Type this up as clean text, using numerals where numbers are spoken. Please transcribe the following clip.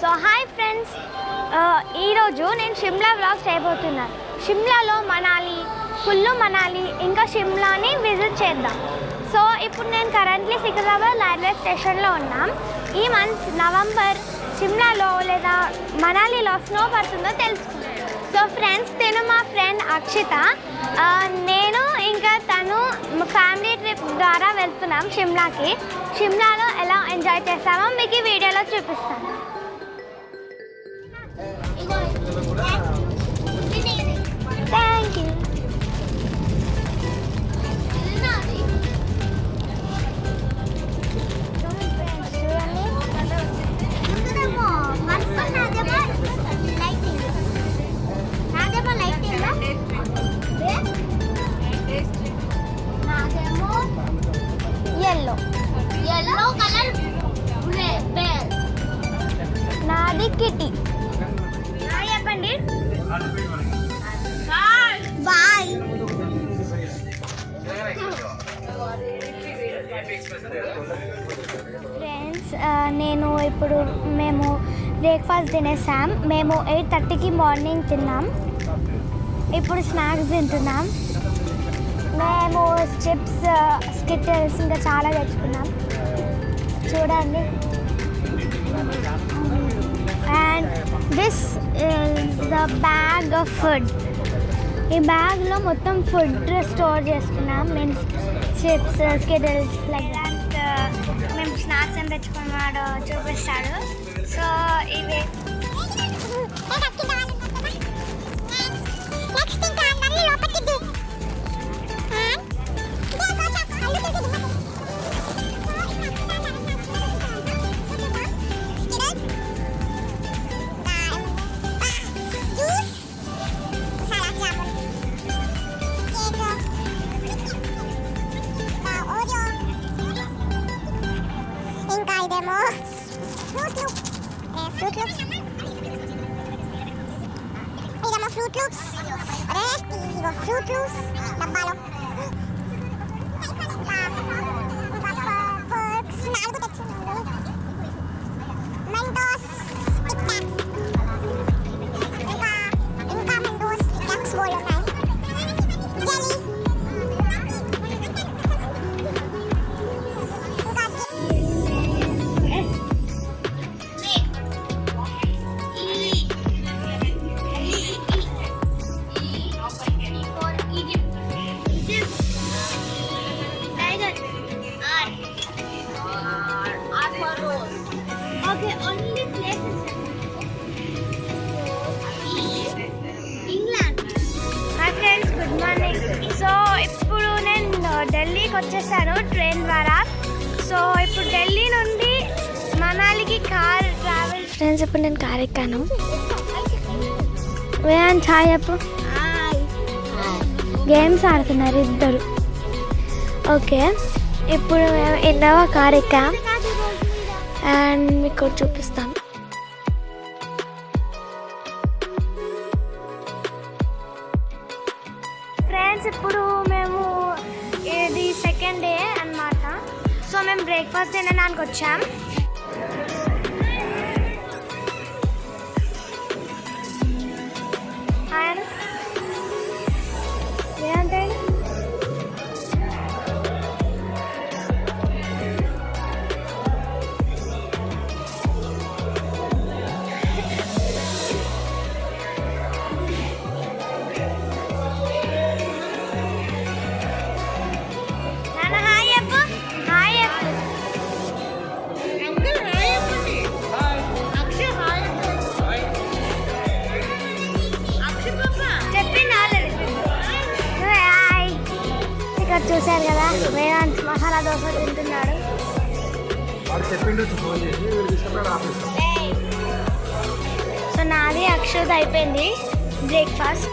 So hi friends, ఈరోజు నేను Shimla vlog చేయబోతున్నాను. షిమ్లాలో మనాలి, కుల్లు మనాలి ఇంకా షిమ్లాని విజిట్ చేద్దాం. సో ఇప్పుడు నేను కరెంట్లీ సికింద్రాబాద్ రైల్వే స్టేషన్లో ఉన్నాం. ఈ మంత్ నవంబర్ షిమ్లాలో లేదా మనాలిలో స్నో పడుతుందో తెలుసుకుందాం. సో ఫ్రెండ్స్, నేను మా ఫ్రెండ్ అక్షిత, నేను ఇంకా తను ఫ్యామిలీ ట్రిప్ ద్వారా వెళ్తున్నాం షిమ్లాకి. షిమ్లాలో ఎలా ఎంజాయ్ చేస్తామో మీకు ఈ వీడియోలో చూపిస్తాను. Thank you. yellow color bear నాది కిటి. చెప్పండి. bye ఫ్రెండ్స్, మేము బ్రేక్ఫాస్ట్ తినేసాం. మేము 8:30కి మార్నింగ్ తిన్నాం. ఇప్పుడు స్నాక్స్ తింటున్నాం. మేము చిప్స్, స్కిటిల్స్ ఇంకా చాలా తెచ్చుకున్నాం. చూడండి. And this is the bag of food. ఈ బ్యాగ్లో మొత్తం ఫుడ్ స్టోర్ చేసుకున్నాం. Means chips, Skittles like that. మేము స్నాక్స్ అని తెచ్చుకున్నాడు చూపిస్తాడు. సో ఇవి ఫ్రూట్ లూప్స్ ఫ్రూట్ లూప్స్ డబ్బాలో నాలుగు తెచ్చున్నాడు. మెంటోస్ ఇంకా మెంటోస్ టిక్టాక్స్ బోల్ ఉన్నాయి. జెలీ సో ఇప్పుడు నేను ఢిల్లీకి వచ్చేసాను ట్రైన్ ద్వారా. సో ఇప్పుడు ఢిల్లీ నుండి మనాలికి కార్ ట్రావెల్. ఫ్రెండ్స్, ఇప్పుడు నేను కార్ ఎక్కాను. వేయాన్ ఛాయ్ చెప్పు. గేమ్స్ ఆడుతున్నారు ఇద్దరు. ఓకే, ఇప్పుడు మేము ఇన్నోవా కార్ ఎక్కాం అండ్ మీకు చూపిస్తాను. ఫ్రెండ్స్, ఇప్పుడు మేము ఇది సెకండ్ డే అన్నమాట. సో మేము బ్రేక్ఫాస్ట్ తినడానికి వచ్చాం. ఏంటంటే చూశారు కదా, వేదాంత్ మసాలా దోశ తింటున్నాడు. సో నాది అక్షత్ అయిపోయింది బ్రేక్ఫాస్ట్.